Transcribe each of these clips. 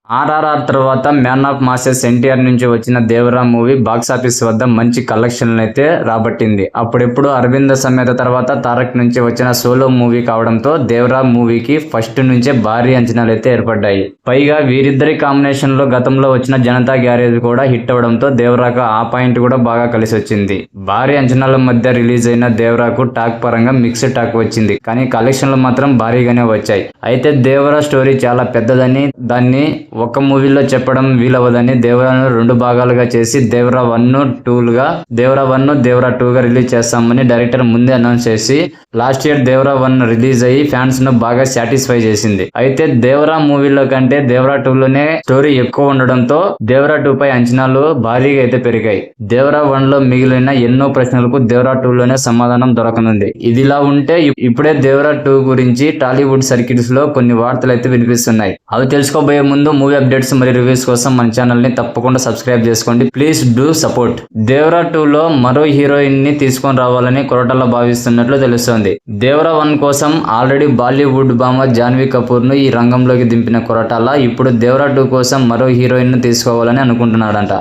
ఆర్ఆర్ఆర్ తర్వాత man of masses NTR నుంచి వచ్చిన దేవరా మూవీ బాక్సాఫీస్ వద్ద మంచి కలెక్షన్లు అయితే రాబట్టింది. అప్పుడెప్పుడు అరవింద సమేత తర్వాత తారక్ నుంచి వచ్చిన సోలో మూవీ కావడంతో దేవరా మూవీకి ఫస్ట్ నుంచే భారీ అంచనాలు అయితే ఏర్పడ్డాయి. పైగా వీరిద్దరి కాంబినేషన్ లో గతంలో వచ్చిన జనతా గ్యారేజ్ కూడా హిట్ అవడంతో దేవరాకు ఆ పాయింట్ కూడా బాగా కలిసి వచ్చింది. భారీ అంచనాల మధ్య రిలీజ్ అయిన దేవరాకు టాక్ పరంగా మిక్స్డ్ టాక్ వచ్చింది, కానీ కలెక్షన్లు మాత్రం భారీగానే వచ్చాయి. అయితే దేవరా స్టోరీ చాలా పెద్దదని, దాన్ని ఒక్క మూవీలో చెప్పడం వీలవదని దేవరాను 2 భాగాలుగా చేసి దేవరా 1, 2గా దేవరా 1, దేవరా 2గా రిలీజ్ చేస్తామని డైరెక్టర్ ముందే అనౌన్స్ చేసి లాస్ట్ ఇయర్ దేవరా 1 రిలీజ్ అయ్యి ఫ్యాన్స్ ను బాగా సాటిస్ఫై చేసింది. అయితే దేవరా మూవీలో కంటే దేవరా 2లోనే స్టోరీ ఎక్కువ ఉండడంతో దేవరా 2 పై అంచనాలు భారీగా అయితే పెరిగాయి. దేవరా 1లో మిగిలిన ఎన్నో ప్రశ్నలకు దేవరా 2లోనే సమాధానం దొరకనుంది. ఇదిలా ఉంటే ఇప్పుడే దేవరా 2 గురించి టాలీవుడ్ సర్కిల్స్ లో కొన్ని వార్తలు అయితే వినిపిస్తున్నాయి. అవి తెలుసుకోబోయే ముందు మూవీ అప్డేట్స్ మరియు రివ్యూస్ కోసం మన ఛానల్ ని తప్పకుండా సబ్స్క్రైబ్ చేసుకోండి. Please do support. దేవరా 2లో మరో హీరోయిన్ ని తీసుకొని రావాలని కొరటాల భావిస్తున్నట్లు తెలుస్తోంది. దేవరా 1 కోసం ఆల్రెడీ బాలీవుడ్ భామ జాన్వీ కపూర్ ను ఈ రంగంలోకి దింపిన కొరటాల ఇప్పుడు దేవరా 2 కోసం మరో హీరోయిన్ ను తీసుకోవాలని అనుకుంటున్నాడంట.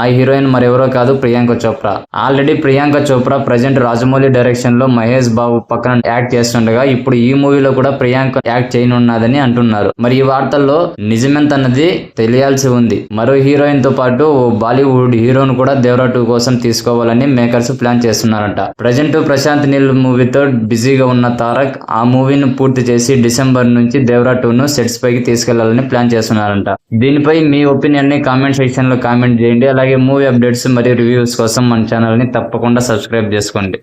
ఆ హీరోయిన్ మరెవరో కాదు, Priyanka Chopra. Already Priyanka Chopra present Rajamouli direction లో మహేష్ బాబు పక్కన యాక్ట్ చేస్తుండగా ఇప్పుడు ఈ మూవీలో కూడా ప్రియాంక యాక్ట్ చేయనున్నదని అంటున్నారు. మరి ఈ వార్తల్లో నిజమెంతన్నది తెలియాల్సి ఉంది. మరో హీరోయిన్ తో పాటు ఓ బాలీవుడ్ హీరోను కూడా దేవరా 2 కోసం తీసుకోవాలని మేకర్స్ ప్లాన్ చేస్తున్నారంట. ప్రజెంట్ ప్రశాంత్ నీల్ మూవీతో బిజీగా ఉన్న తారక్ ఆ మూవీని పూర్తి చేసి డిసెంబర్ నుంచి దేవరా 2ను సెట్స్ పైకి తీసుకెళ్లాలని ప్లాన్ చేస్తున్నారంట. దీనిపై మీ ఒపీనియన్ ని కామెంట్ సెక్షన్ లో కామెంట్ చేయండి. అలాగే మూవీ అప్డేట్స్ మరియు రివ్యూస్ కోసం మన ఛానల్ ని తప్పకుండా సబ్స్క్రైబ్ చేసుకోండి.